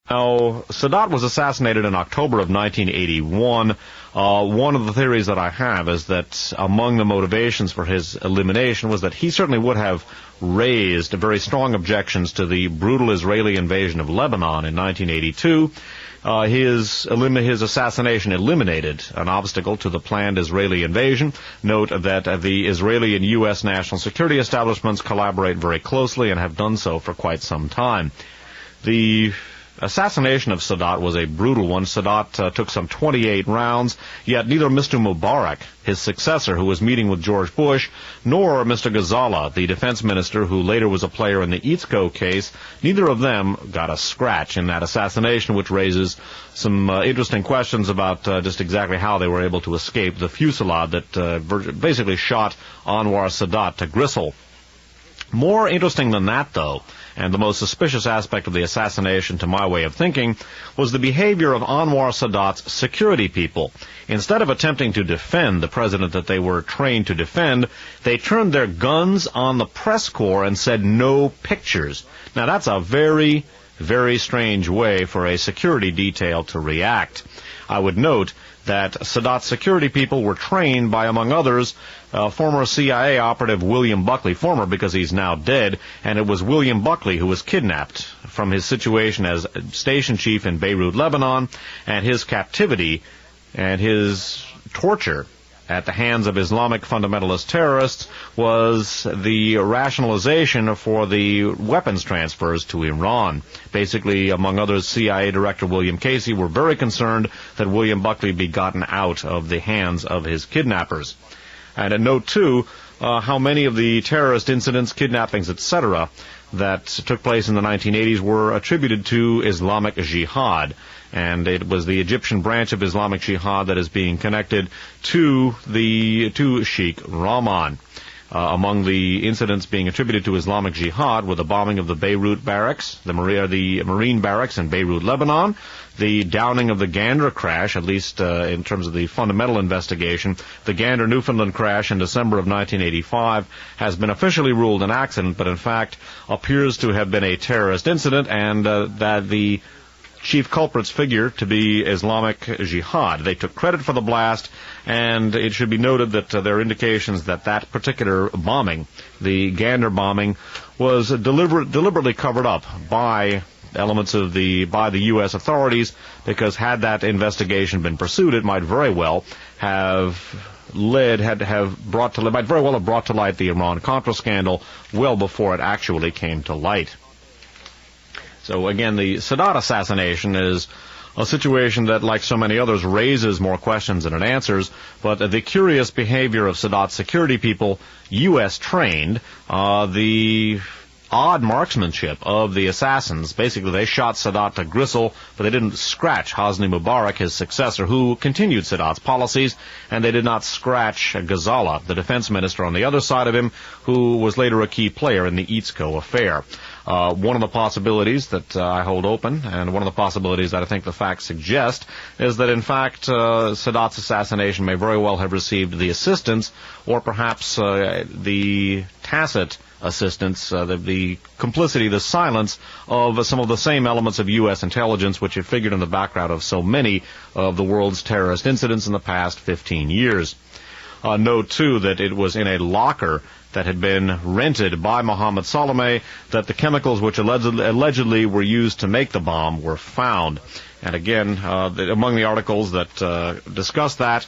Now, Sadat was assassinated in October of 1981. One of the theories that I have is that among the motivations for his elimination was that he certainly would have raised very strong objections to the brutal Israeli invasion of Lebanon in 1982. His assassination eliminated an obstacle to the planned Israeli invasion. Note that the Israeli and U.S. national security establishments collaborate very closely and have done so for quite some time. The assassination of Sadat was a brutal one. Sadat took some 28 rounds, yet neither Mr. Mubarak, his successor who was meeting with George Bush, nor Mr. Ghazala, the defense minister who later was a player in the Itzko case, neither of them got a scratch in that assassination, which raises some interesting questions about just exactly how they were able to escape the fusillade that basically shot Anwar Sadat to gristle. More interesting than that, though, and the most suspicious aspect of the assassination, to my way of thinking, was the behavior of Anwar Sadat's security people. Instead of attempting to defend the president that they were trained to defend, they turned their guns on the press corps and said no pictures. Now, that's a very, very strange way for a security detail to react. I would note that Sadat's security people were trained by, among others, former CIA operative William Buckley, former because he's now dead, and it was William Buckley who was kidnapped from his situation as station chief in Beirut, Lebanon, and his captivity and his torture at the hands of Islamic fundamentalist terrorists was the rationalization for the weapons transfers to Iran. Basically, among others, CIA Director William Casey were very concerned that William Buckley be gotten out of the hands of his kidnappers. And a note, too, how many of the terrorist incidents, kidnappings, etc., that took place in the 1980s were attributed to Islamic Jihad. And it was the Egyptian branch of Islamic Jihad that is being connected to Sheikh Rahman. Among the incidents being attributed to Islamic Jihad were the bombing of the Beirut barracks, the Marine barracks in Beirut, Lebanon, the downing of the Gander crash, at least in terms of the fundamental investigation. The Gander, Newfoundland crash in December of 1985 has been officially ruled an accident, but in fact appears to have been a terrorist incident, and that the chief culprits figure to be Islamic Jihad. They took credit for the blast, and it should be noted that there are indications that that particular bombing, the Gander bombing, was deliberately covered up by elements of by the U.S. authorities, because had that investigation been pursued, it might very well have brought to light the Iran-Contra scandal well before it actually came to light. So again, the Sadat assassination is a situation that, like so many others, raises more questions than it answers, but the curious behavior of Sadat's security people, U.S. trained, the odd marksmanship of the assassins. Basically, they shot Sadat to gristle, but they didn't scratch Hosni Mubarak, his successor, who continued Sadat's policies, and they did not scratch Ghazala, the defense minister on the other side of him, who was later a key player in the Itzko affair. One of the possibilities that I hold open, and one of the possibilities that I think the facts suggest, is that in fact Sadat's assassination may very well have received the assistance, or perhaps the tacit assistance, the complicity, the silence of some of the same elements of U.S. intelligence which have figured in the background of so many of the world's terrorist incidents in the past 15 years. Note, too, that it was in a locker that had been rented by Mohammed Salome that the chemicals which allegedly were used to make the bomb were found. And again, among the articles that discuss that,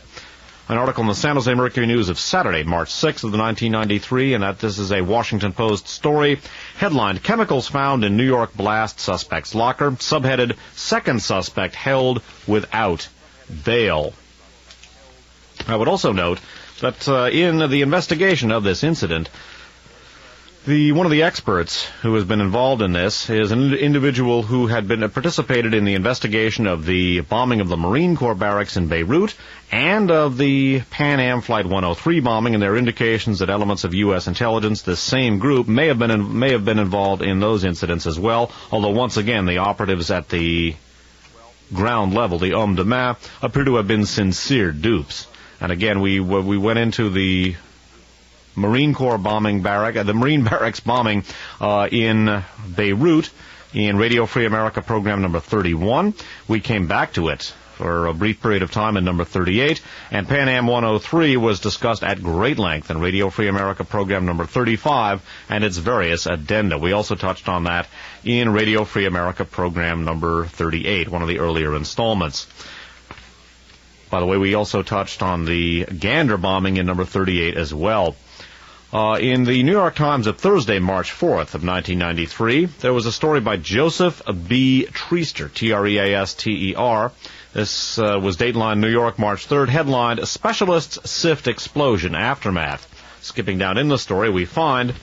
an article in the San Jose Mercury News of Saturday, March 6th of 1993, and that this is a Washington Post story, headlined, Chemicals Found in New York Blast Suspect's Locker, subheaded, Second Suspect Held Without Bail. I would also note that in the investigation of this incident, one of the experts who has been involved in this is an individual who had participated in the investigation of the bombing of the Marine Corps barracks in Beirut and of the Pan Am Flight 103 bombing, and there are indications that elements of U.S. intelligence, this same group, may have been involved in those incidents as well, although once again the operatives at the ground level, the hommes de main, appear to have been sincere dupes. And again, we went into the Marine Corps bombing the Marine barracks bombing in Beirut, In Radio Free America program number 31. We came back to it for a brief period of time in number 38, and Pan Am 103 was discussed at great length in Radio Free America program number 35 and its various addenda. We also touched on that in Radio Free America program number 38, one of the earlier installments. By the way, we also touched on the Gander bombing in number 38 as well. In the New York Times of Thursday, March 4th of 1993, there was a story by Joseph B. Treaster, T-R-E-A-S-T-E-R. This was Dateline New York, March 3rd, headlined, Specialists Sift Explosion Aftermath. Skipping down in the story, we find,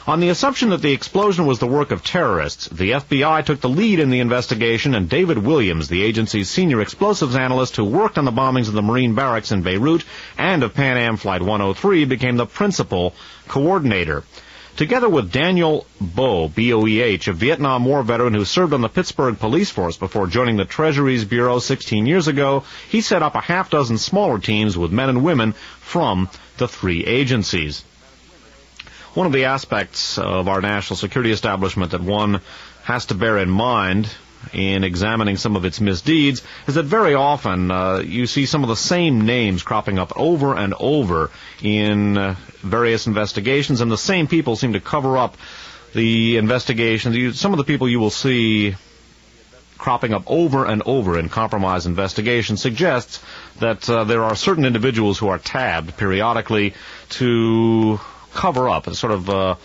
on the assumption that the explosion was the work of terrorists, the FBI took the lead in the investigation, and David Williams, the agency's senior explosives analyst who worked on the bombings of the Marine barracks in Beirut and of Pan Am Flight 103, became the principal coordinator. Together with Daniel Boe, B-O-E-H, a Vietnam War veteran who served on the Pittsburgh police force before joining the Treasury's Bureau 16 years ago, he set up a half-dozen smaller teams with men and women from the three agencies. One of the aspects of our national security establishment that one has to bear in mind in examining some of its misdeeds is that very often you see some of the same names cropping up over and over in various investigations, and the same people seem to cover up the investigations. Some of the people you will see cropping up over and over in compromise investigations suggests that there are certain individuals who are tabbed periodically to cover up, sort of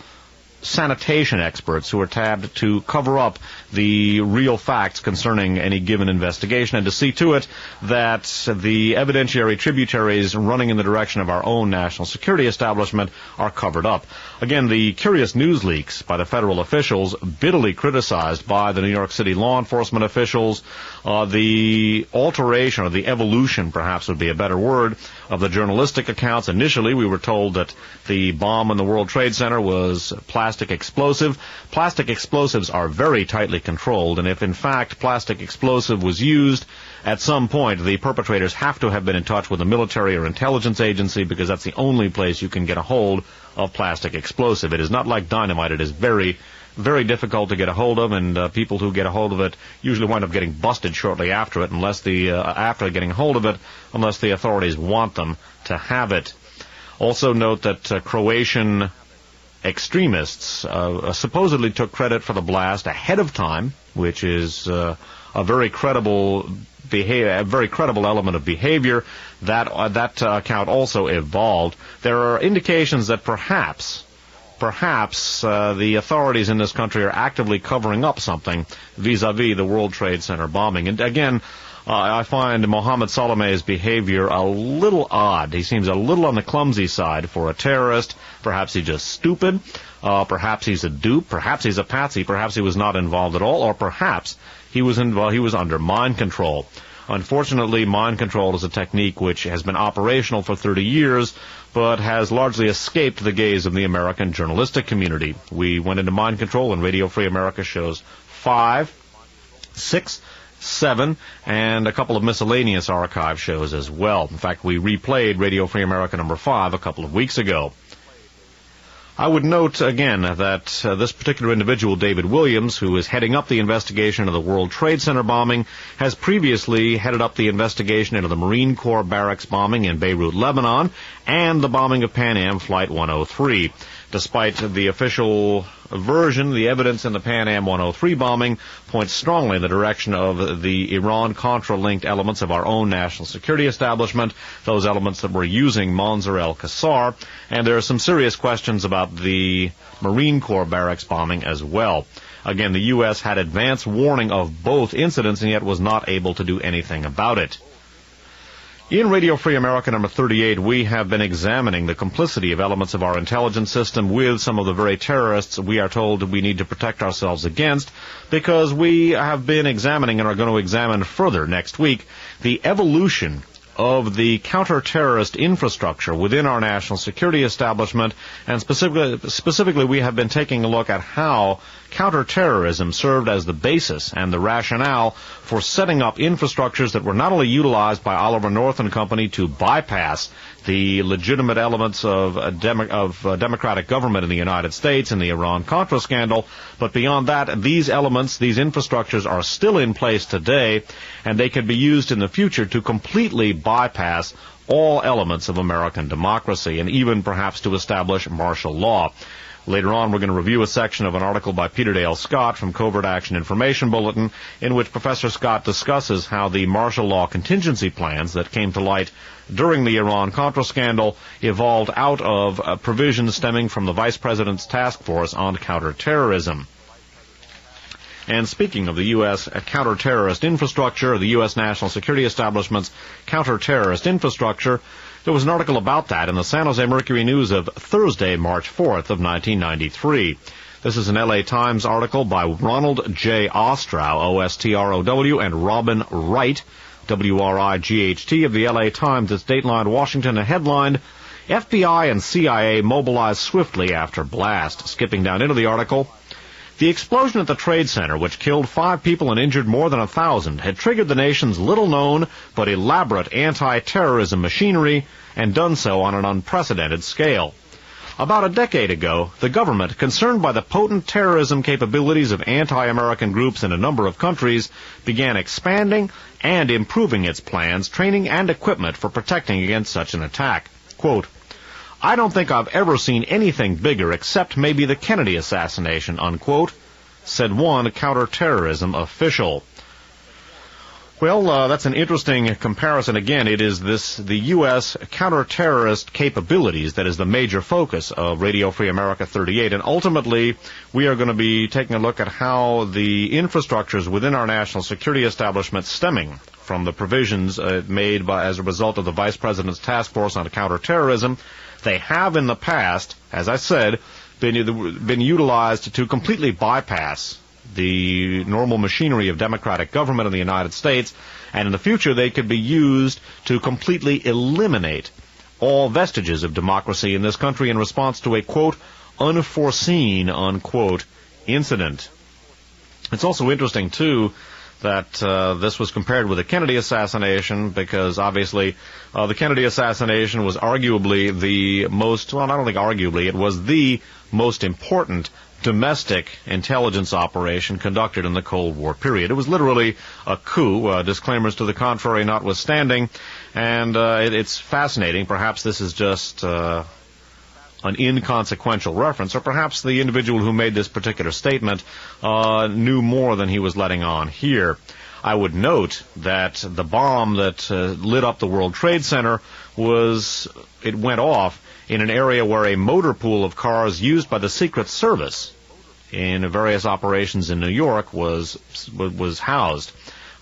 sanitation experts who are tabbed to cover up the real facts concerning any given investigation and to see to it that the evidentiary tributaries running in the direction of our own national security establishment are covered up. Again, the curious news leaks by the federal officials, bitterly criticized by the New York City law enforcement officials, the alteration, or the evolution, perhaps would be a better word, of the journalistic accounts. Initially, we were told that the bomb in the World Trade Center was plastic explosive. Plastic explosives are very tightly controlled, and if in fact plastic explosive was used, at some point the perpetrators have to have been in touch with a military or intelligence agency, because that's the only place you can get a hold of plastic explosive. It is not like dynamite. It is very, very difficult to get a hold of, and people who get a hold of it usually wind up getting busted shortly after it, after getting a hold of it, unless the authorities want them to have it. Also note that Croatian extremists supposedly took credit for the blast ahead of time, which is a very credible element of behavior. That account also evolved. There are indications that perhaps the authorities in this country are actively covering up something vis-a-vis the World Trade Center bombing. And again, I find Mohammed Salameh's behavior a little odd. He seems a little on the clumsy side for a terrorist. Perhaps he's just stupid. Perhaps he's a dupe. Perhaps he's a patsy. Perhaps he was not involved at all. Or perhaps he was under mind control. Unfortunately, mind control is a technique which has been operational for 30 years, but has largely escaped the gaze of the American journalistic community. We went into mind control in Radio Free America shows 5, 6, 7, and a couple of miscellaneous archive shows as well. In fact, we replayed Radio Free America number 5 a couple of weeks ago. I would note again that this particular individual, David Williams, who is heading up the investigation of the World Trade Center bombing, has previously headed up the investigation into the Marine Corps barracks bombing in Beirut, Lebanon, and the bombing of Pan Am Flight 103. Despite the official version, the evidence in the Pan Am 103 bombing points strongly in the direction of the Iran-Contra-linked elements of our own national security establishment, those elements that were using Mansour al-Qassar, and there are some serious questions about the Marine Corps barracks bombing as well. Again, the U.S. had advance warning of both incidents and yet was not able to do anything about it. In Radio Free America number 38, we have been examining the complicity of elements of our intelligence system with some of the very terrorists we are told we need to protect ourselves against, because we have been examining and are going to examine further next week the evolution of the counter-terrorist infrastructure within our national security establishment, and specifically we have been taking a look at how counterterrorism served as the basis and the rationale for setting up infrastructures that were not only utilized by Oliver North and Company to bypass the legitimate elements of democratic government in the United States and the Iran-Contra scandal, but beyond that, these elements, these infrastructures are still in place today, and they can be used in the future to completely bypass all elements of American democracy, and even perhaps to establish martial law. Later on, we're going to review a section of an article by Peter Dale Scott from Covert Action Information Bulletin, in which Professor Scott discusses how the martial law contingency plans that came to light during the Iran-Contra scandal evolved out of provisions stemming from the Vice President's Task Force on Counterterrorism. And speaking of the U.S. counter-terrorist infrastructure, the U.S. national security establishment's counter-terrorist infrastructure, there was an article about that in the San Jose Mercury News of Thursday, March 4th of 1993. This is an L.A. Times article by Ronald J. Ostrow, O-S-T-R-O-W, and Robin Wright, W-R-I-G-H-T, of the L.A. Times. It's datelined Washington and headlined, FBI and CIA mobilized swiftly after blast. Skipping down into the article, the explosion at the Trade Center, which killed 5 people and injured more than 1,000, had triggered the nation's little-known but elaborate anti-terrorism machinery, and done so on an unprecedented scale. About a decade ago, the government, concerned by the potent terrorism capabilities of anti-American groups in a number of countries, began expanding and improving its plans, training, and equipment for protecting against such an attack. Quote, I don't think I've ever seen anything bigger except maybe the Kennedy assassination, unquote, said one counterterrorism official. Well, that's an interesting comparison. Again, it is the U.S. counterterrorist capabilities that is the major focus of Radio Free America 38, and ultimately we are going to be taking a look at how the infrastructures within our national security establishment stemming from the provisions made as a result of the Vice President's Task Force on Counterterrorism, they have in the past, as I said, been utilized to completely bypass the normal machinery of democratic government in the United States, and in the future they could be used to completely eliminate all vestiges of democracy in this country in response to a, quote, unforeseen, unquote, incident. It's also interesting, too, that this was compared with the Kennedy assassination, because obviously the Kennedy assassination was arguably the most, well, I don't think arguably, it was the most important domestic intelligence operation conducted in the Cold War period. It was literally a coup, disclaimers to the contrary notwithstanding, and it's fascinating. Perhaps this is just an inconsequential reference, or perhaps the individual who made this particular statement knew more than he was letting on here. I would note that the bomb that lit up the World Trade Center it went off in an area where a motor pool of cars used by the Secret Service in various operations in New York was housed.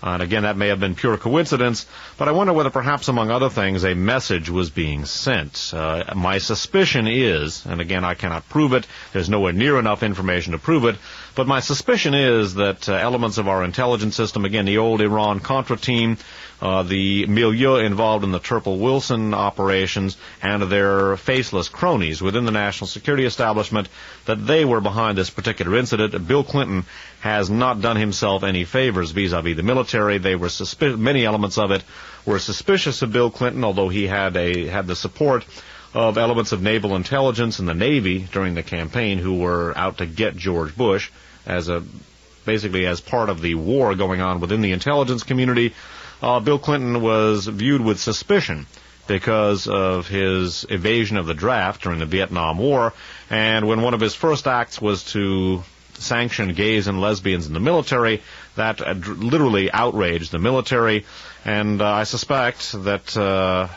And again, that may have been pure coincidence, but I wonder whether perhaps, among other things, a message was being sent. My suspicion is, and again, I cannot prove it, there's nowhere near enough information to prove it, but my suspicion is that elements of our intelligence system, again, the old Iran-Contra team, the milieu involved in the Turple-Wilson operations, and their faceless cronies within the national security establishment, that they were behind this particular incident. Bill Clinton has not done himself any favors vis-a-vis the military. They were many elements of it were suspicious of Bill Clinton, although he had the support of elements of naval intelligence and the Navy during the campaign who were out to get George Bush basically as part of the war going on within the intelligence community. Bill Clinton was viewed with suspicion because of his evasion of the draft during the Vietnam War, and when one of his first acts was to sanction gays and lesbians in the military, that literally outraged the military, and I suspect that,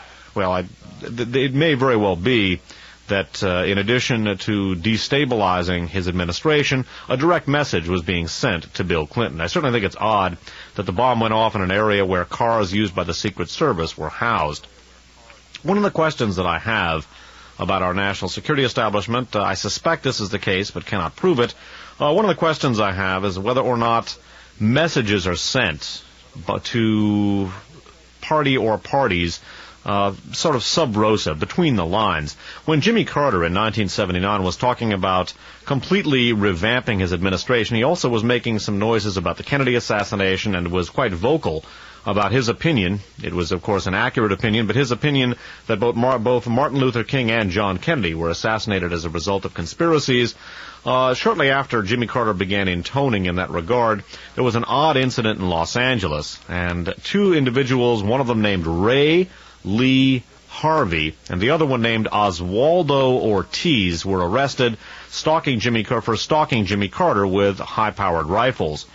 it may very well be that in addition to destabilizing his administration, a direct message was being sent to Bill Clinton. I certainly think it's odd that the bomb went off in an area where cars used by the Secret Service were housed. One of the questions that I have about our national security establishment, I suspect this is the case but cannot prove it, one of the questions I have is whether or not messages are sent to party or parties sort of sub rosa, between the lines. When Jimmy Carter in 1979 was talking about completely revamping his administration, he also was making some noises about the Kennedy assassination and was quite vocal about his opinion. It was, of course, an accurate opinion, but his opinion that both Martin Luther King and John Kennedy were assassinated as a result of conspiracies. Shortly after Jimmy Carter began intoning in that regard, there was an odd incident in Los Angeles, and two individuals, one of them named Ray Lee Harvey, and the other one named Oswaldo Ortiz, were arrested for stalking Jimmy Carter with high-powered rifles.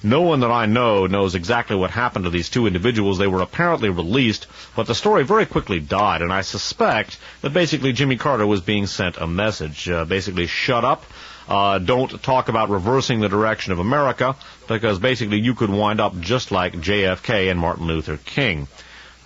No one that I know knows exactly what happened to these two individuals. They were apparently released, but the story very quickly died, and I suspect that basically Jimmy Carter was being sent a message. Basically, shut up. Don't talk about reversing the direction of America, because basically you could wind up just like JFK and Martin Luther King.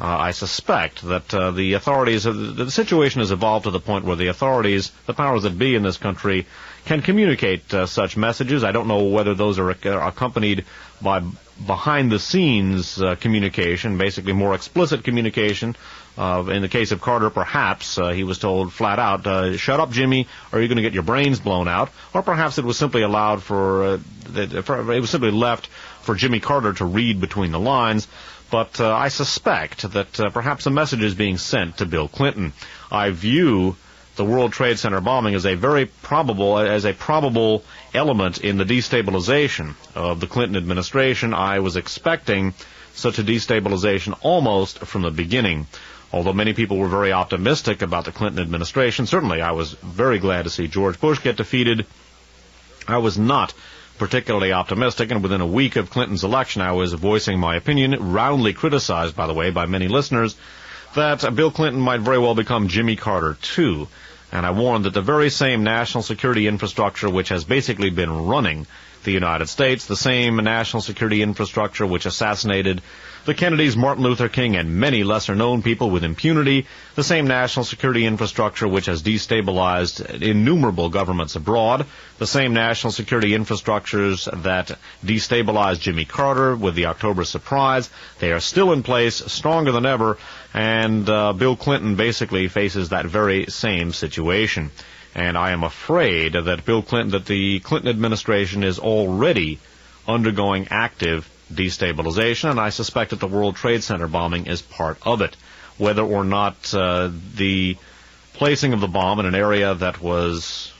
I suspect that the authorities, the situation has evolved to the point where the authorities, the powers that be in this country, can communicate such messages. I don't know whether those are accompanied by behind-the-scenes communication, basically more explicit communication. In the case of Carter, perhaps he was told flat out, shut up, Jimmy, or you're going to get your brains blown out. Or perhaps it was simply allowed it was simply left for Jimmy Carter to read between the lines. But I suspect that perhaps a message is being sent to Bill Clinton. I view the World Trade Center bombing as a probable element in the destabilization of the Clinton administration. I was expecting such a destabilization almost from the beginning. Although many people were very optimistic about the Clinton administration, certainly I was very glad to see George Bush get defeated. I was not particularly optimistic, and within a week of Clinton's election, I was voicing my opinion, roundly criticized, by the way, by many listeners, that Bill Clinton might very well become Jimmy Carter, too. And I warned that the very same national security infrastructure which has basically been running the United States, the same national security infrastructure which assassinated the Kennedys, Martin Luther King, and many lesser-known people with impunity, the same national security infrastructure which has destabilized innumerable governments abroad, the same national security infrastructures that destabilized Jimmy Carter with the October surprise, they are still in place, stronger than ever, and Bill Clinton basically faces that very same situation. And I am afraid that the Clinton administration is already undergoing active destabilization, and I suspect that the World Trade Center bombing is part of it. Whether or not the placing of the bomb in an area that was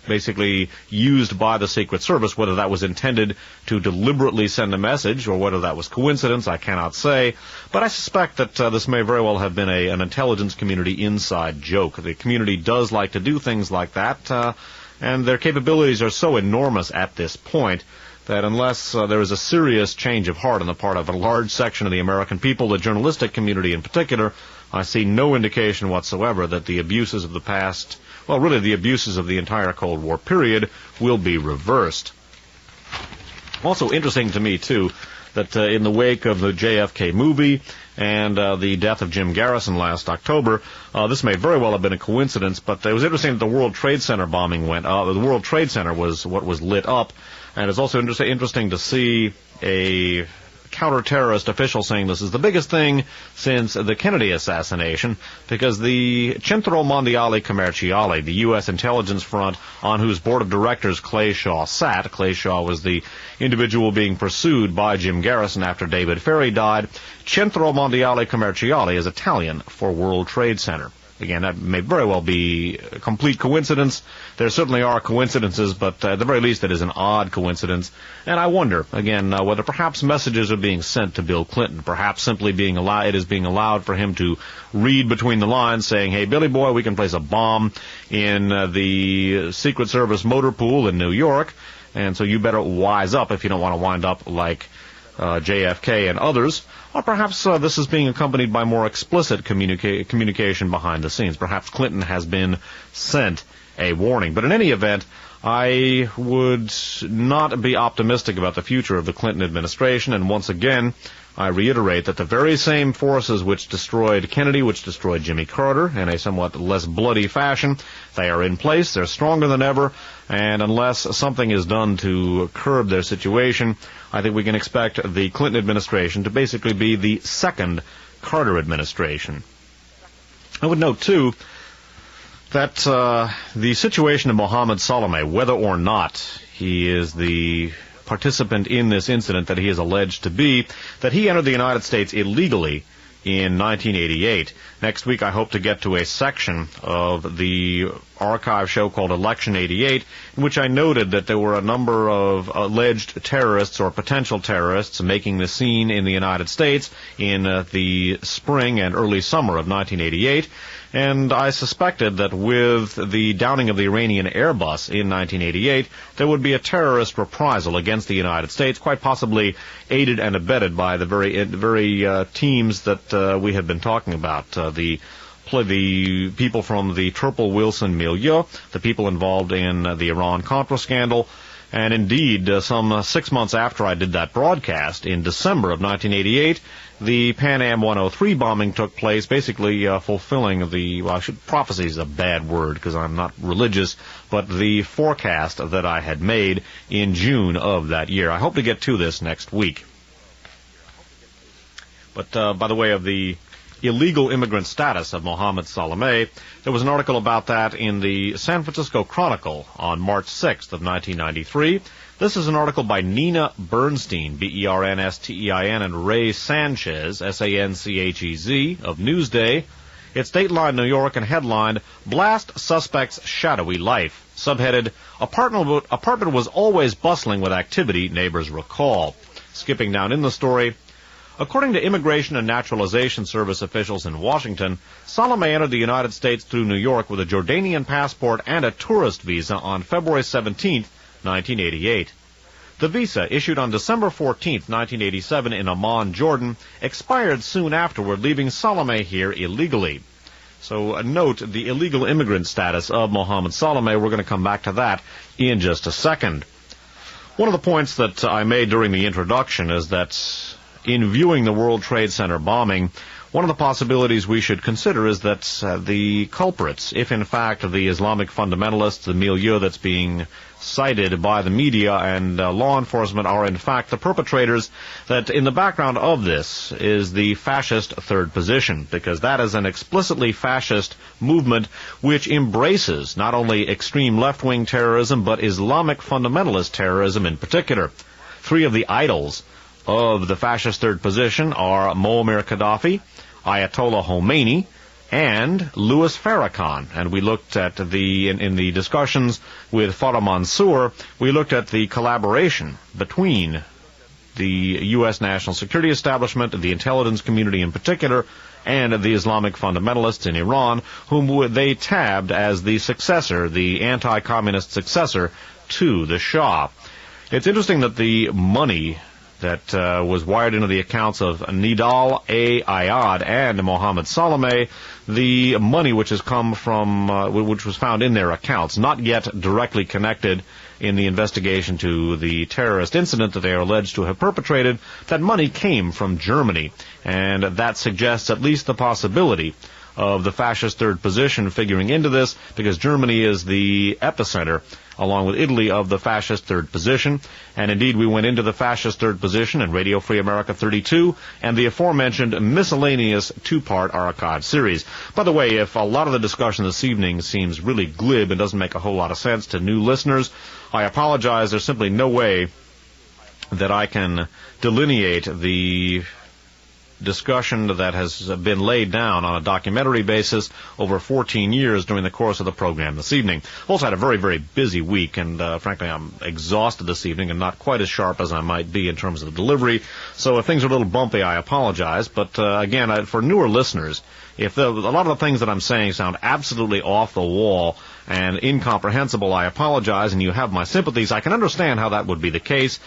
basically used by the Secret Service, whether that was intended to deliberately send a message or whether that was coincidence, I cannot say. But I suspect that this may very well have been an intelligence community inside joke. The community does like to do things like that, and their capabilities are so enormous at this point that unless there is a serious change of heart on the part of a large section of the American people, the journalistic community in particular, I see no indication whatsoever that the abuses of the past, well, really the abuses of the entire Cold War period, will be reversed. Also interesting to me, too, that in the wake of the JFK movie and the death of Jim Garrison last October, this may very well have been a coincidence, but it was interesting that the World Trade Center bombing went up. The World Trade Center was what was lit up, and it's also interesting to see a counter-terrorist official saying this is the biggest thing since the Kennedy assassination, because the Centro Mondiale Commerciale, the U.S. intelligence front on whose board of directors Clay Shaw sat, Clay Shaw was the individual being pursued by Jim Garrison after David Ferrie died. Centro Mondiale Commerciale is Italian for World Trade Center. Again, that may very well be a complete coincidence. There certainly are coincidences, but at the very least it is an odd coincidence. And I wonder, again, whether perhaps messages are being sent to Bill Clinton, perhaps simply it is being allowed for him to read between the lines saying, hey, Billy boy, we can place a bomb in the Secret Service motor pool in New York, and so you better wise up if you don't want to wind up like JFK and others. Or perhaps this is being accompanied by more explicit communication behind the scenes. Perhaps Clinton has been sent a warning. But in any event, I would not be optimistic about the future of the Clinton administration, and once again, I reiterate that the very same forces which destroyed Kennedy, which destroyed Jimmy Carter in a somewhat less bloody fashion, they are in place, they're stronger than ever, and unless something is done to curb their situation, I think we can expect the Clinton administration to basically be the second Carter administration. I would note, too, that the situation of Mohammed Salameh, whether or not he is the participant in this incident that he is alleged to be, that he entered the United States illegally in 1988. Next week I hope to get to a section of the archive show called Election 88, in which I noted that there were a number of alleged terrorists or potential terrorists making the scene in the United States in the spring and early summer of 1988. And I suspected that with the downing of the Iranian Airbus in 1988, there would be a terrorist reprisal against the United States, quite possibly aided and abetted by the very teams that we had been talking about, the people from the Turple-Wilson milieu, the people involved in the Iran-Contra scandal. And indeed, some 6 months after I did that broadcast, in December of 1988, the Pan Am 103 bombing took place, basically fulfilling the, prophecy is a bad word because I'm not religious, but the forecast that I had made in June of that year. I hope to get to this next week. But by the way of the illegal immigrant status of Mohammed Salameh, there was an article about that in the San Francisco Chronicle on March 6th of 1993. This is an article by Nina Bernstein, B-E-R-N-S-T-E-I-N, and Ray Sanchez, S-A-N-C-H-E-Z, of Newsday. It's Dateline New York and headlined, Blast Suspect's Shadowy Life. Subheaded, Apartment was always bustling with activity, neighbors recall. Skipping down in the story, according to Immigration and Naturalization Service officials in Washington, Salameh entered the United States through New York with a Jordanian passport and a tourist visa on February 17, 1988. The visa, issued on December 14, 1987 in Amman, Jordan, expired soon afterward, leaving Salameh here illegally. So note the illegal immigrant status of Mohammed Salameh. We're going to come back to that in just a second. One of the points that I made during the introduction is that in viewing the World Trade Center bombing, one of the possibilities we should consider is that the culprits, if in fact the Islamic fundamentalists, the milieu that's being cited by the media and law enforcement are in fact the perpetrators, that in the background of this is the fascist third position, because that is an explicitly fascist movement which embraces not only extreme left-wing terrorism but Islamic fundamentalist terrorism in particular. Three of the idols of the fascist third position are Muammar Gaddafi, Ayatollah Khomeini, and Louis Farrakhan. And we looked at in the discussions with Farah Mansour, we looked at the collaboration between the U.S. national security establishment, the intelligence community in particular, and the Islamic fundamentalists in Iran, whom they tabbed as the successor, the anti-communist successor to the Shah. It's interesting that the money that was wired into the accounts of Nidal A. Ayad and Mohammed Salameh, the money which has come from, which was found in their accounts, not yet directly connected in the investigation to the terrorist incident that they are alleged to have perpetrated, that money came from Germany, and that suggests at least the possibility of the fascist third position figuring into this, because Germany is the epicenter, along with Italy, of the fascist third position. And indeed, we went into the fascist third position in Radio Free America 32 and the aforementioned miscellaneous two-part archive series. By the way, if a lot of the discussion this evening seems really glib and doesn't make a whole lot of sense to new listeners, I apologize. There's simply no way that I can delineate the discussion that has been laid down on a documentary basis over 14 years during the course of the program this evening. Also had a very, very busy week, and frankly, I'm exhausted this evening and not quite as sharp as I might be in terms of the delivery. So if things are a little bumpy, I apologize. But again, for newer listeners, if a lot of the things that I'm saying sound absolutely off the wall and incomprehensible, I apologize, and you have my sympathies. I can understand how that would be the case.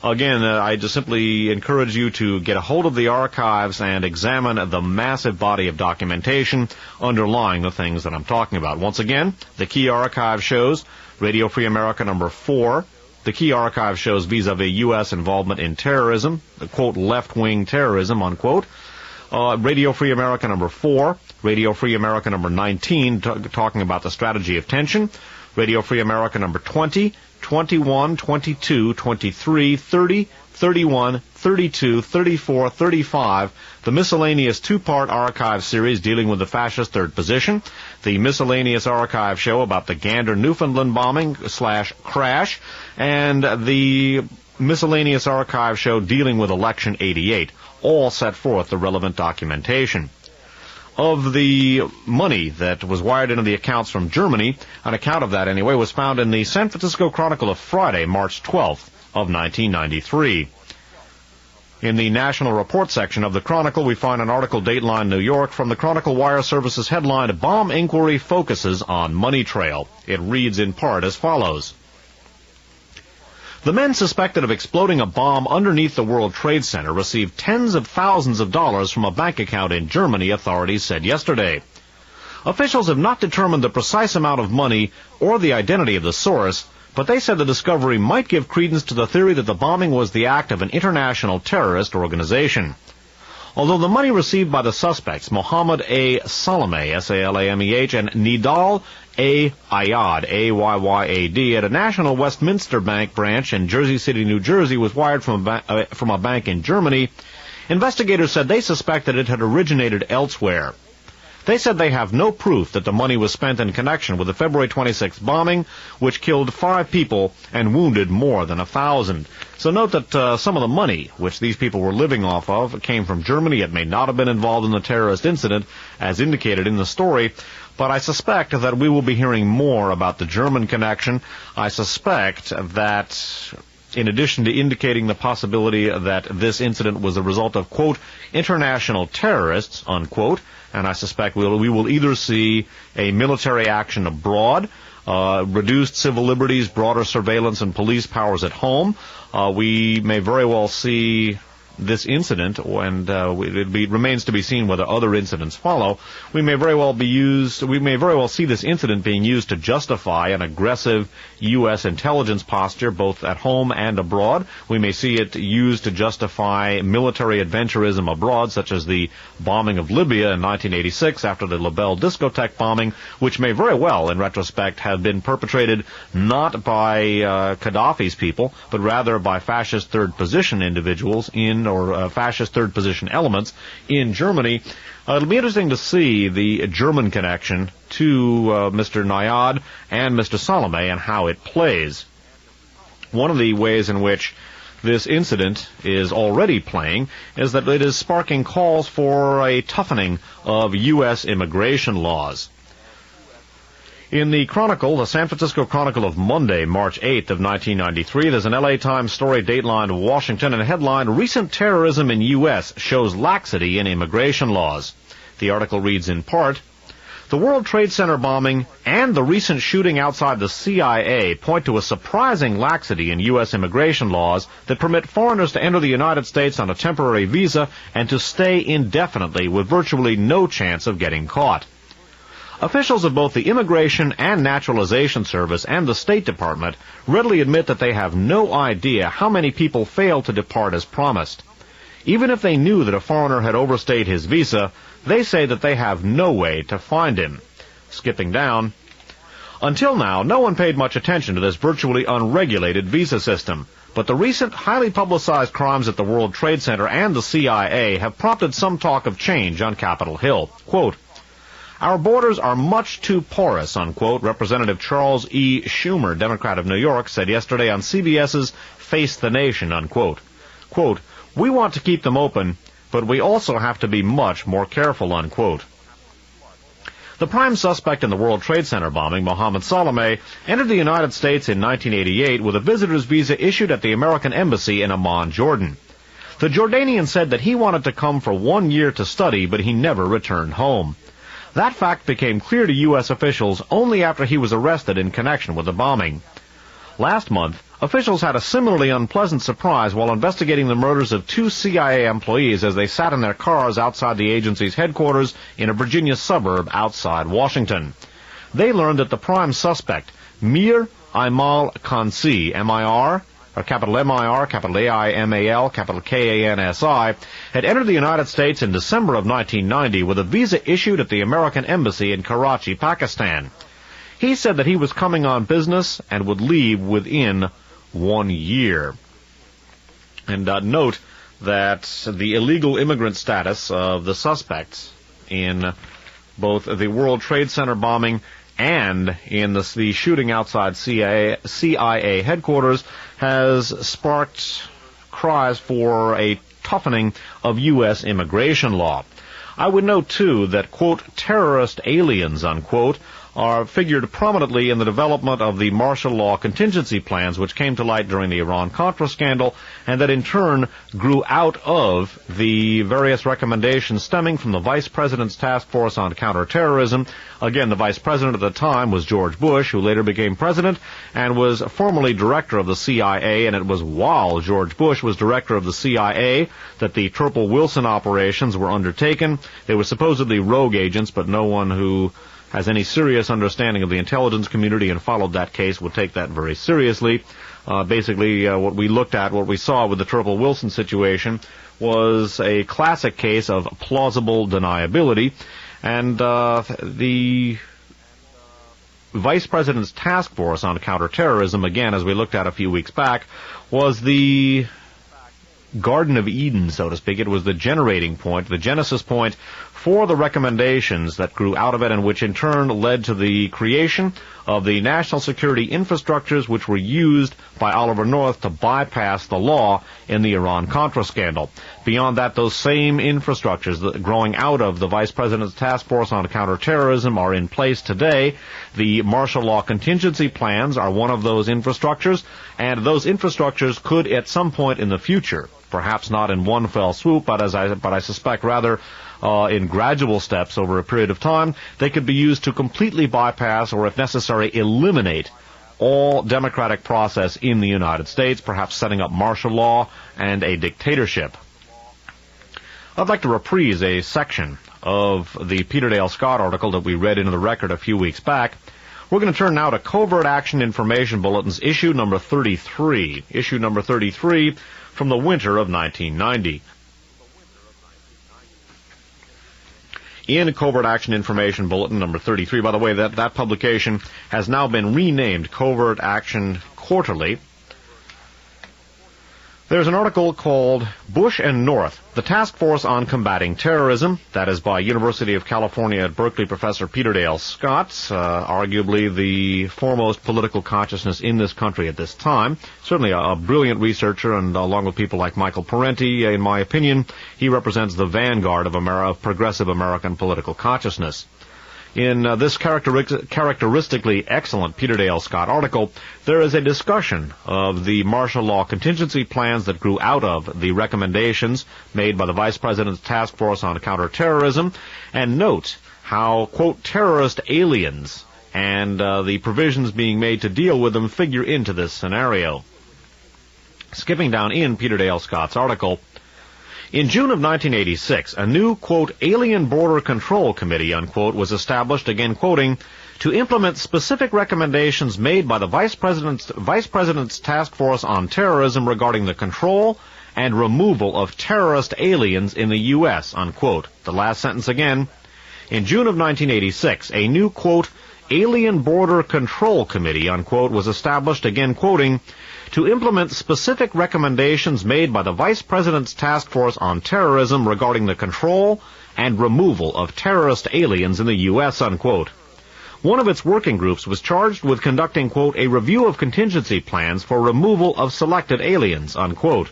Again, I just simply encourage you to get a hold of the archives and examine the massive body of documentation underlying the things that I'm talking about. Once again, the key archive shows Radio Free America number 4. The key archive shows vis-a-vis U.S. involvement in terrorism, the quote, left-wing terrorism, unquote. Radio Free America number 4. Radio Free America number 19, talking about the strategy of tension. Radio Free America number 20, 21, 22, 23, 30, 31, 32, 34, 35, the miscellaneous two-part archive series dealing with the fascist third position, the miscellaneous archive show about the Gander, Newfoundland bombing / crash, and the miscellaneous archive show dealing with Election 88, all set forth the relevant documentation. Of the money that was wired into the accounts from Germany, an account of that anyway was found in the San Francisco Chronicle of Friday, March 12th of 1993. In the National Report section of the Chronicle, we find an article, Dateline New York, from the Chronicle Wire Services headline, Bomb Inquiry Focuses on Money Trail. It reads in part as follows. The men suspected of exploding a bomb underneath the World Trade Center received tens of thousands of dollars from a bank account in Germany, authorities said yesterday. Officials have not determined the precise amount of money or the identity of the source, but they said the discovery might give credence to the theory that the bombing was the act of an international terrorist organization. Although the money received by the suspects, Mohammed A. Salameh, S-A-L-A-M-E-H, and Nidal A. Ayad, A-Y-Y-A-D, at a National Westminster Bank branch in Jersey City, New Jersey, was wired from a bank in Germany, investigators said they suspected it had originated elsewhere. They said they have no proof that the money was spent in connection with the February 26th bombing, which killed 5 people and wounded more than 1,000. So note that some of the money which these people were living off of came from Germany. It may not have been involved in the terrorist incident, as indicated in the story, but I suspect that we will be hearing more about the German connection. I suspect that, in addition to indicating the possibility that this incident was the result of, quote, international terrorists, unquote, and I suspect we will either see a military action abroad, reduced civil liberties, broader surveillance and police powers at home. We may very well see this incident, and it remains to be seen whether other incidents follow. We may very well see this incident being used to justify an aggressive U.S. intelligence posture, both at home and abroad. We may see it used to justify military adventurism abroad, such as the bombing of Libya in 1986 after the La Belle discotheque bombing, which may very well, in retrospect, have been perpetrated not by Gaddafi's people, but rather by fascist third position individuals or fascist third position elements in Germany. It'll be interesting to see the German connection to Mr. Nayad and Mr. Salameh and how it plays. One of the ways in which this incident is already playing is that it is sparking calls for a toughening of U.S. immigration laws. In the Chronicle, the San Francisco Chronicle of Monday, March 8th of 1993, there's an LA Times story, Dateline Washington, and a headline, Recent Terrorism in U.S. Shows Laxity in Immigration Laws. The article reads in part, The World Trade Center bombing and the recent shooting outside the CIA point to a surprising laxity in U.S. immigration laws that permit foreigners to enter the United States on a temporary visa and to stay indefinitely with virtually no chance of getting caught. Officials of both the Immigration and Naturalization Service and the State Department readily admit that they have no idea how many people fail to depart as promised. Even if they knew that a foreigner had overstayed his visa, they say that they have no way to find him. Skipping down. Until now, no one paid much attention to this virtually unregulated visa system, but the recent highly publicized crimes at the World Trade Center and the CIA have prompted some talk of change on Capitol Hill. Quote, Our borders are much too porous, unquote, Representative Charles E. Schumer, Democrat of New York, said yesterday on CBS's Face the Nation, unquote. Quote, We want to keep them open, but we also have to be much more careful, unquote. The prime suspect in the World Trade Center bombing, Mohammed Salameh, entered the United States in 1988 with a visitor's visa issued at the American Embassy in Amman, Jordan. The Jordanian said that he wanted to come for 1 year to study, but he never returned home. That fact became clear to U.S. officials only after he was arrested in connection with the bombing. Last month, Officials had a similarly unpleasant surprise while investigating the murders of 2 CIA employees as they sat in their cars outside the agency's headquarters in a Virginia suburb outside Washington. They learned that the prime suspect, Mir Aimal Kansi, M-I-R, or capital M-I-R, capital A-I-M-A-L, capital K-A-N-S-I, had entered the United States in December of 1990 with a visa issued at the American Embassy in Karachi, Pakistan. He said that he was coming on business and would leave within 1 year. And note that the illegal immigrant status of the suspects in both the World Trade Center bombing and in the shooting outside CIA headquarters has sparked cries for a toughening of U.S. immigration law. I would note, too, that, quote, terrorist aliens, unquote, are figured prominently in the development of the martial law contingency plans which came to light during the Iran-Contra scandal and that in turn grew out of the various recommendations stemming from the Vice President's Task Force on Counterterrorism. Again, the Vice President at the time was George Bush, who later became President and was formerly Director of the CIA, and it was while George Bush was Director of the CIA that the Turple Wilson operations were undertaken. They were supposedly rogue agents, but no one who has any serious understanding of the intelligence community and followed that case would take that very seriously. Basically, what we saw with the Turple Wilson situation was a classic case of plausible deniability, and the Vice President's Task Force on Counterterrorism, again, as we looked at a few weeks back, was the Garden of Eden, so to speak. It was the generating point, the genesis point for the recommendations that grew out of it and which in turn led to the creation of the national security infrastructures which were used by Oliver North to bypass the law in the Iran-Contra scandal. Beyond that, those same infrastructures growing out of the Vice President's Task Force on Counterterrorism are in place today. The martial law contingency plans are one of those infrastructures, and those infrastructures could at some point in the future, perhaps not in one fell swoop, but I suspect rather in gradual steps over a period of time, they could be used to completely bypass or, if necessary, eliminate all democratic process in the United States, perhaps setting up martial law and a dictatorship. I'd like to reprise a section of the Peter Dale Scott article that we read into the record a few weeks back. We're going to turn now to Covert Action Information Bulletins, issue number 33. Issue number 33 from the winter of 1990. In Covert Action Information Bulletin number 33, by the way, that publication has now been renamed Covert Action Quarterly. There's an article called Bush and North, the Task Force on Combating Terrorism. That is by University of California at Berkeley professor Peter Dale Scott, arguably the foremost political consciousness in this country at this time. Certainly a brilliant researcher, and along with people like Michael Parenti, in my opinion, he represents the vanguard of progressive American political consciousness. In this characteristically excellent Peter Dale Scott article, there is a discussion of the martial law contingency plans that grew out of the recommendations made by the Vice President's Task Force on Counterterrorism, and note how, quote, terrorist aliens and the provisions being made to deal with them figure into this scenario. Skipping down in Peter Dale Scott's article, in June of 1986, a new, quote, Alien Border Control Committee, unquote, was established, again quoting, to implement specific recommendations made by the Vice President's Task Force on Terrorism regarding the control and removal of terrorist aliens in the U.S., unquote. The last sentence again. In June of 1986, a new, quote, Alien Border Control Committee, unquote, was established, again quoting, to implement specific recommendations made by the Vice President's Task Force on Terrorism regarding the control and removal of terrorist aliens in the U.S., unquote. One of its working groups was charged with conducting, quote, a review of contingency plans for removal of selected aliens, unquote.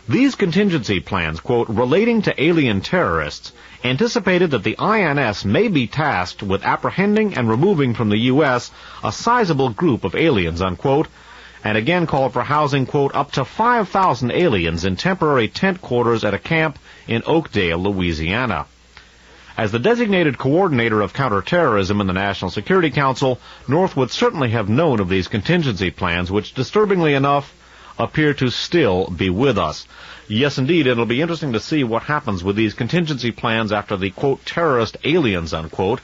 These contingency plans, quote, relating to alien terrorists, anticipated that the INS may be tasked with apprehending and removing from the U.S. a sizable group of aliens, unquote, and again called for housing, quote, up to 5,000 aliens in temporary tent quarters at a camp in Oakdale, Louisiana. As the designated coordinator of counterterrorism in the National Security Council, North would certainly have known of these contingency plans, which, disturbingly enough, appear to still be with us. Yes, indeed, it'll be interesting to see what happens with these contingency plans after the, quote, terrorist aliens, unquote,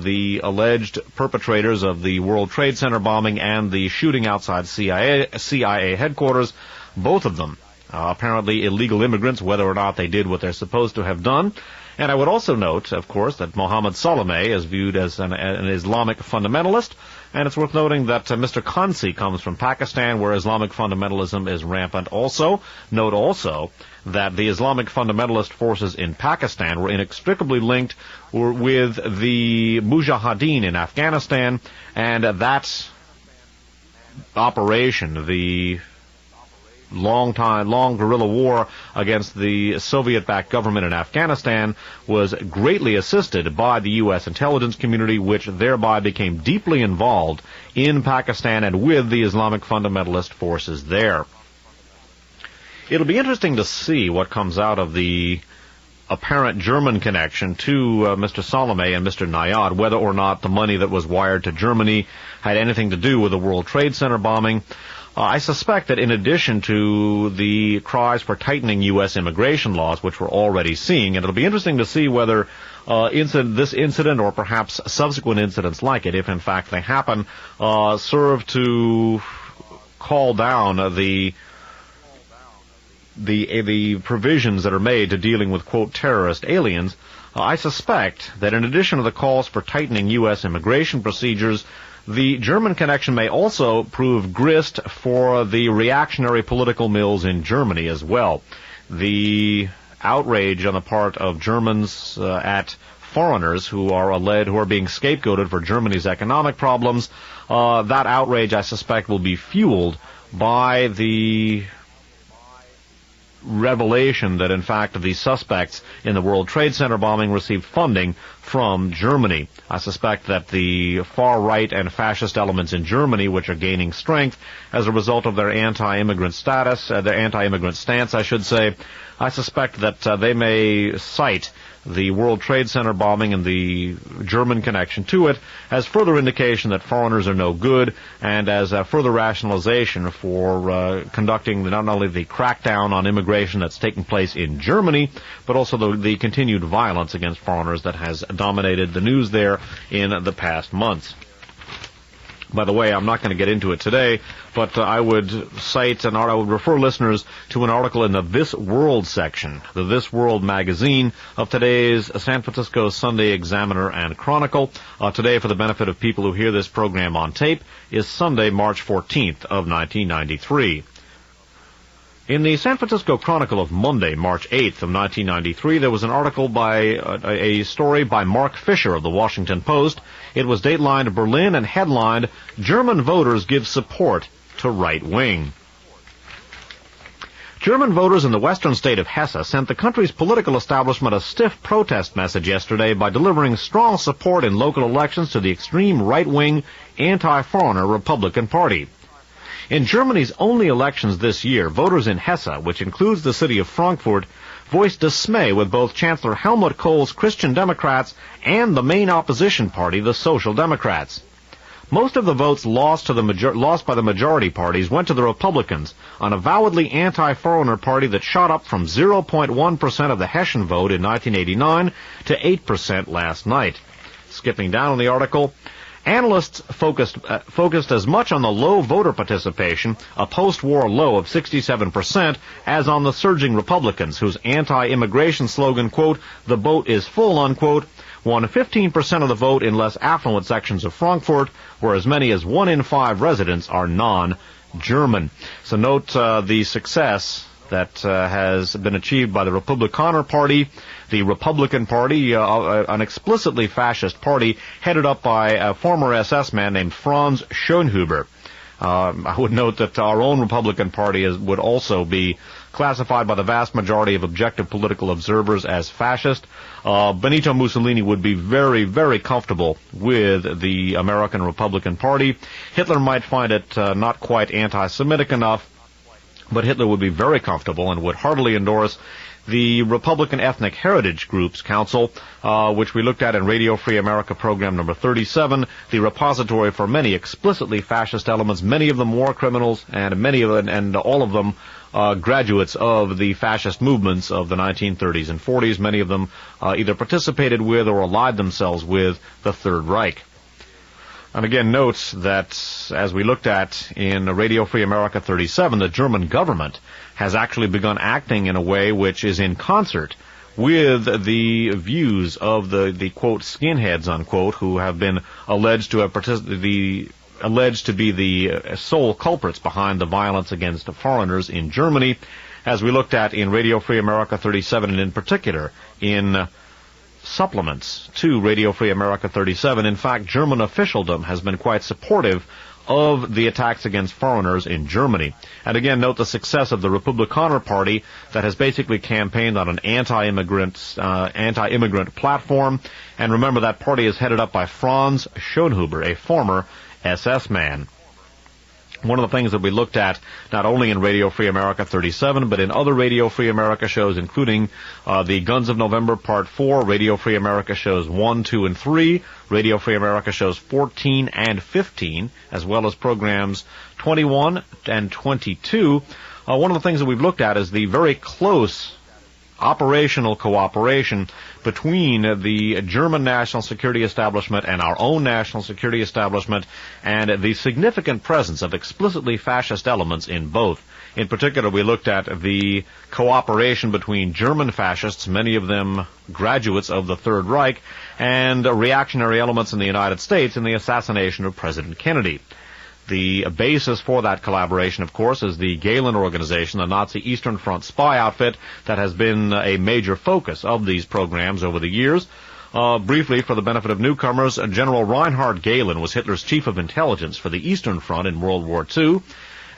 the alleged perpetrators of the World Trade Center bombing and the shooting outside CIA headquarters, both of them apparently illegal immigrants, whether or not they did what they're supposed to have done. And I would also note, of course, that Mohammed Salameh is viewed as an Islamic fundamentalist, and it's worth noting that Mr. Kansi comes from Pakistan, where Islamic fundamentalism is rampant also. Note also that the Islamic fundamentalist forces in Pakistan were inextricably linked with the Mujahideen in Afghanistan, and that operation, the long guerrilla war against the Soviet-backed government in Afghanistan, was greatly assisted by the U.S. intelligence community, which thereby became deeply involved in Pakistan and with the Islamic fundamentalist forces there. It'll be interesting to see what comes out of the apparent German connection to Mr. Salameh and Mr. Nayad, whether or not the money that was wired to Germany had anything to do with the World Trade Center bombing. I suspect that in addition to the cries for tightening U.S. immigration laws, which we're already seeing, and it'll be interesting to see whether this incident or perhaps subsequent incidents like it, if in fact they happen, serve to call down the provisions that are made to dealing with, quote, terrorist aliens. I suspect that in addition to the calls for tightening U.S. immigration procedures, the German connection may also prove grist for the reactionary political mills in Germany as well. The outrage on the part of Germans at foreigners who are being scapegoated for Germany's economic problems, that outrage, I suspect, will be fueled by the revelation that, in fact, the suspects in the World Trade Center bombing received funding from Germany. I suspect that the far-right and fascist elements in Germany, which are gaining strength as a result of their anti-immigrant stance, I should say, I suspect that they may cite the World Trade Center bombing and the German connection to it as further indication that foreigners are no good, and as a further rationalization for conducting not only the crackdown on immigration that's taking place in Germany, but also the continued violence against foreigners that has dominated the news there in the past months. By the way, I'm not going to get into it today, but I would refer listeners to an article in the This World section, the This World magazine of today's San Francisco Sunday Examiner and Chronicle. Today, for the benefit of people who hear this program on tape, is Sunday, March 14th of 1993. In the San Francisco Chronicle of Monday, March 8th of 1993, there was an article a story by Mark Fisher of the Washington Post. It was datelined Berlin and headlined, German voters give support to right wing. German voters in the western state of Hesse sent the country's political establishment a stiff protest message yesterday by delivering strong support in local elections to the extreme right-wing, anti-foreigner Republican Party. In Germany's only elections this year, voters in Hesse, which includes the city of Frankfurt, voiced dismay with both Chancellor Helmut Kohl's Christian Democrats and the main opposition party, the Social Democrats. Most of the votes lost by the majority parties went to the Republicans, an avowedly anti-foreigner party that shot up from 0.1% of the Hessian vote in 1989 to 8% last night. Skipping down on the article, analysts focused as much on the low voter participation, a post-war low of 67%, as on the surging Republicans, whose anti-immigration slogan, quote, "the boat is full," unquote, won 15% of the vote in less affluent sections of Frankfurt, where as many as 1 in 5 residents are non-German. So note the success that has been achieved by the Republikaner Party. The Republican Party, an explicitly fascist party, headed up by a former SS man named Franz Schönhuber. I would note that our own Republican Party would also be classified by the vast majority of objective political observers as fascist. Benito Mussolini would be very, very comfortable with the American Republican Party. Hitler might find it not quite anti-Semitic enough. but Hitler would be very comfortable and would heartily endorse the Republican Ethnic Heritage Groups Council, which we looked at in Radio Free America program number 37, the repository for many explicitly fascist elements, many of them war criminals, and all of them graduates of the fascist movements of the 1930s and 40s. Many of them either participated with or allied themselves with the Third Reich. And again, note that, as we looked at in Radio Free America 37, the German government has actually begun acting in a way which is in concert with the views of the quote, skinheads, unquote, who have been alleged to be the sole culprits behind the violence against foreigners in Germany, as we looked at in Radio Free America 37, and in particular in supplements to Radio Free America 37. In fact, German officialdom has been quite supportive of the attacks against foreigners in Germany. And again, note the success of the Republikaner Party that has basically campaigned on an anti-immigrant platform. And remember, that party is headed up by Franz Schönhuber, a former SS man. One of the things that we looked at, not only in Radio Free America 37, but in other Radio Free America shows, including the Guns of November Part 4, Radio Free America shows 1, 2, and 3, Radio Free America shows 14 and 15, as well as programs 21 and 22. One of the things that we've looked at is the very close operational cooperation between the German national security establishment and our own national security establishment, and the significant presence of explicitly fascist elements in both. In particular, we looked at the cooperation between German fascists, many of them graduates of the Third Reich, and reactionary elements in the United States in the assassination of President Kennedy. The basis for that collaboration, of course, is the Gehlen organization, the Nazi Eastern Front spy outfit that has been a major focus of these programs over the years. Briefly, for the benefit of newcomers, General Reinhard Gehlen was Hitler's chief of intelligence for the Eastern Front in World War II.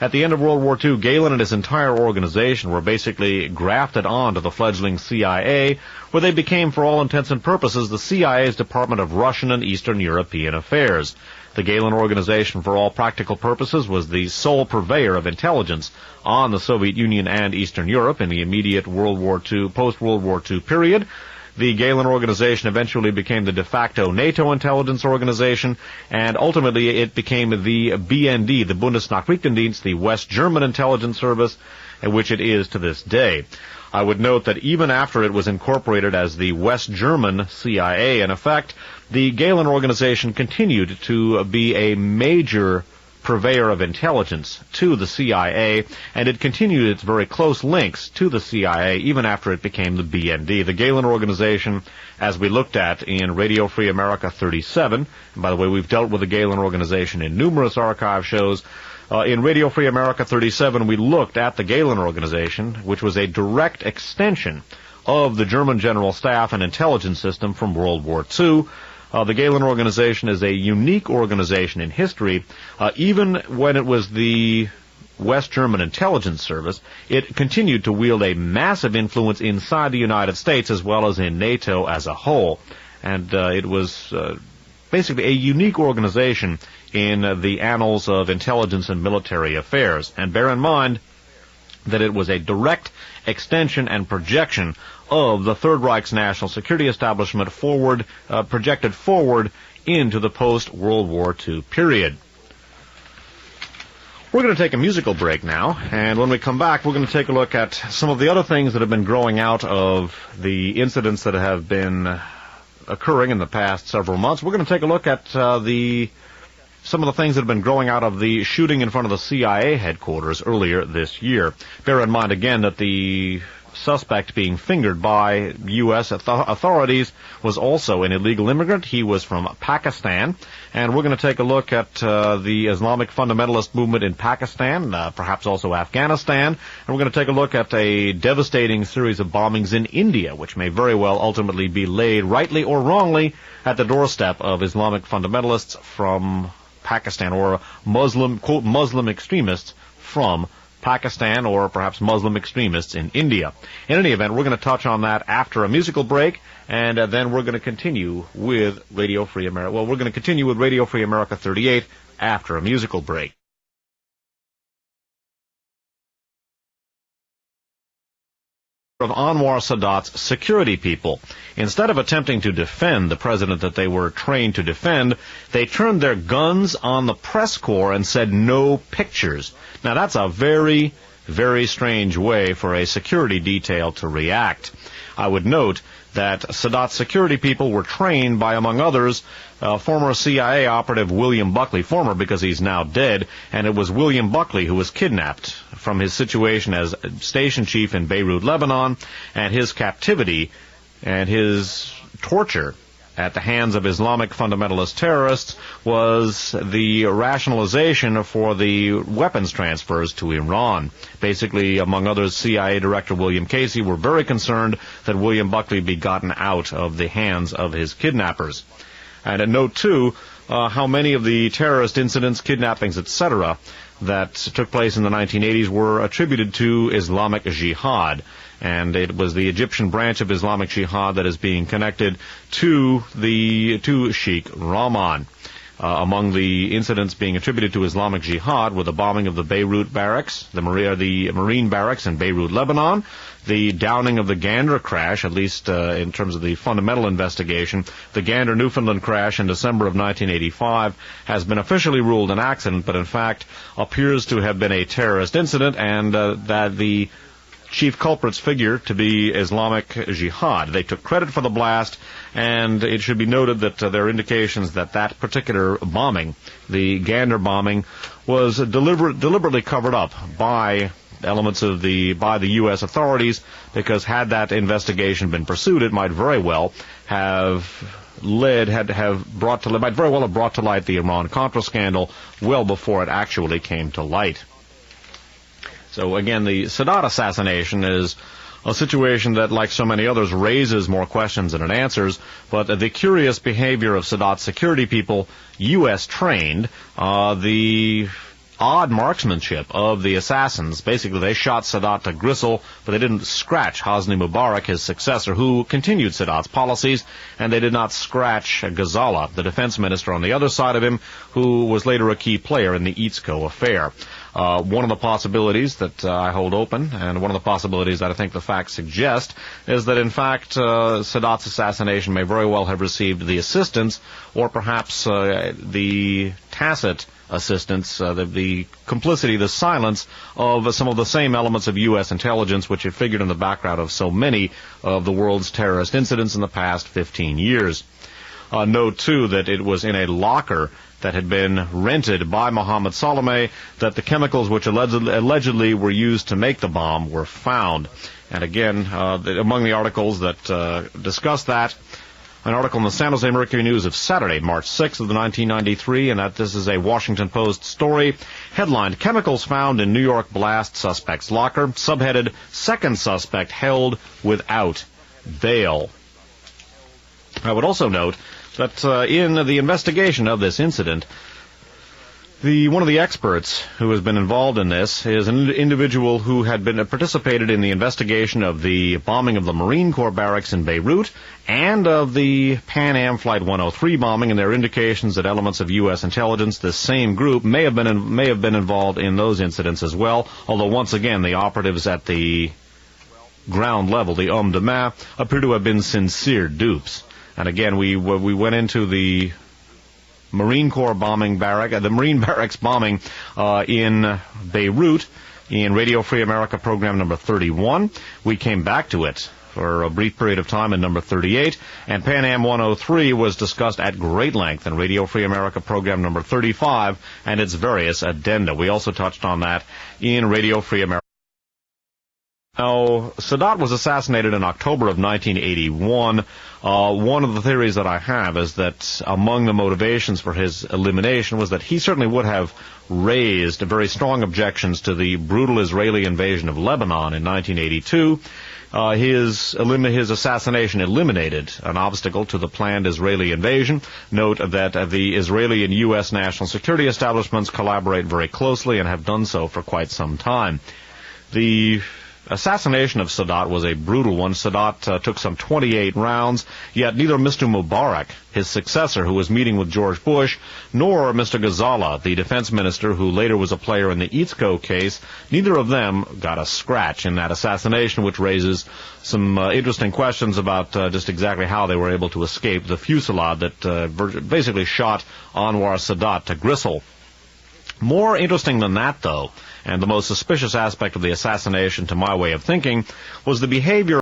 At the end of World War II, Gehlen and his entire organization were basically grafted onto the fledgling CIA, where they became, for all intents and purposes, the CIA's Department of Russian and Eastern European Affairs. The Gehlen organization, for all practical purposes, was the sole purveyor of intelligence on the Soviet Union and Eastern Europe in the immediate post-World War II period. The Gehlen organization eventually became the de facto NATO intelligence organization, and ultimately it became the BND, the Bundesnachrichtendienst, the West German intelligence service, which it is to this day. I would note that even after it was incorporated as the West German CIA, in effect, the Gehlen organization continued to be a major purveyor of intelligence to the CIA, and it continued its very close links to the CIA even after it became the BND. The Gehlen organization, as we looked at in Radio Free America 37, and by the way, we've dealt with the Gehlen organization in numerous archive shows. In Radio Free America 37, we looked at the Gehlen organization, which was a direct extension of the German General Staff and intelligence system from World War II. The Gehlen organization is a unique organization in history. Even when it was the West German intelligence service, it continued to wield a massive influence inside the United States as well as in NATO as a whole. And it was basically a unique organization in the annals of intelligence and military affairs. And bear in mind that it was a direct extension and projection of the Third Reich's national security establishment projected forward into the post-World War II period. We're going to take a musical break now, and when we come back, we're going to take a look at some of the other things that have been growing out of the incidents that have been occurring in the past several months. We're going to take a look at some of the things that have been growing out of the shooting in front of the CIA headquarters earlier this year. Bear in mind, again, that the suspect being fingered by U.S. authorities was also an illegal immigrant. He was from Pakistan. And we're going to take a look at the Islamic fundamentalist movement in Pakistan, perhaps also Afghanistan. And we're going to take a look at a devastating series of bombings in India, which may very well ultimately be laid, rightly or wrongly, at the doorstep of Islamic fundamentalists from Pakistan, or Muslim, quote, Muslim extremists from Pakistan, or perhaps Muslim extremists in India. In any event, we're going to touch on that after a musical break, and then we're going to continue with Radio Free America. Well, we're going to continue with Radio Free America 38 after a musical break. of Anwar Sadat's security people. Instead of attempting to defend the president that they were trained to defend, they turned their guns on the press corps and said no pictures. Now that's a very, very strange way for a security detail to react. I would note that Sadat's security people were trained by, among others, former CIA operative William Buckley, former because he's now dead, and it was William Buckley who was kidnapped from his situation as station chief in Beirut, Lebanon, and his captivity and his torture at the hands of Islamic fundamentalist terrorists was the rationalization for the weapons transfers to Iran. Basically, among others, CIA Director William Casey were very concerned that William Buckley be gotten out of the hands of his kidnappers. And note, too, how many of the terrorist incidents, kidnappings, etc., that took place in the 1980s were attributed to Islamic Jihad. And it was the Egyptian branch of Islamic Jihad that is being connected to Sheikh Rahman. Among the incidents being attributed to Islamic Jihad were the bombing of the Beirut barracks, the Marine barracks in Beirut, Lebanon, the downing of the Gander crash, at least in terms of the fundamental investigation. The Gander, Newfoundland crash in December of 1985 has been officially ruled an accident, but in fact appears to have been a terrorist incident, and that the chief culprits figure to be Islamic Jihad. They took credit for the blast, and it should be noted that there are indications that that particular bombing, the Gander bombing, was deliberately covered up by elements of by the U.S. authorities, because had that investigation been pursued, it might very well have brought to light the Iran-Contra scandal well before it actually came to light. So again, the Sadat assassination is a situation that, like so many others, raises more questions than it answers, but the curious behavior of Sadat's security people, U.S. trained, the odd marksmanship of the assassins. Basically, they shot Sadat to gristle, but they didn't scratch Hosni Mubarak, his successor, who continued Sadat's policies, and they did not scratch Ghazala, the defense minister on the other side of him, who was later a key player in the Itzko affair. One of the possibilities that I hold open, and one of the possibilities that I think the facts suggest, is that in fact Sadat's assassination may very well have received the assistance, or perhaps the tacit assistance, the complicity, the silence of some of the same elements of U.S. intelligence which have figured in the background of so many of the world's terrorist incidents in the past 15 years. Note, too, that it was in a locker that had been rented by Mohammed Salameh that the chemicals which allegedly were used to make the bomb were found. And again, among the articles that discuss that, an article in the San Jose Mercury News of Saturday, March 6th of 1993, and that this is a Washington Post story, headlined, Chemicals Found in New York Blast Suspect's Locker, subheaded, Second Suspect Held Without Bail. I would also note that in the investigation of this incident, one of the experts who has been involved in this is an individual who had participated in the investigation of the bombing of the Marine Corps barracks in Beirut and of the Pan Am Flight 103 bombing, and there are indications that elements of U.S. intelligence, this same group, may have been involved in those incidents as well, although once again the operatives at the ground level, the hommes de main, appear to have been sincere dupes. And again, we went into the Marine Corps bombing the Marine barracks bombing in Beirut in Radio Free America program number 31. We came back to it for a brief period of time in number 38, and Pan Am 103 was discussed at great length in Radio Free America program number 35 and its various addenda. We also touched on that in Radio Free America. Now, Sadat was assassinated in October of 1981. One of the theories that I have is that among the motivations for his elimination was that he certainly would have raised very strong objections to the brutal Israeli invasion of Lebanon in 1982. His assassination eliminated an obstacle to the planned Israeli invasion. Note that the Israeli and U.S. national security establishments collaborate very closely and have done so for quite some time. The assassination of Sadat was a brutal one. Sadat took some 28 rounds, yet neither Mr. Mubarak, his successor who was meeting with George Bush, nor Mr. Ghazala, the defense minister who later was a player in the Eatzco case, neither of them got a scratch in that assassination, which raises some interesting questions about just exactly how they were able to escape the fusillade that basically shot Anwar Sadat to gristle. More interesting than that, though, and the most suspicious aspect of the assassination, to my way of thinking, was the behavior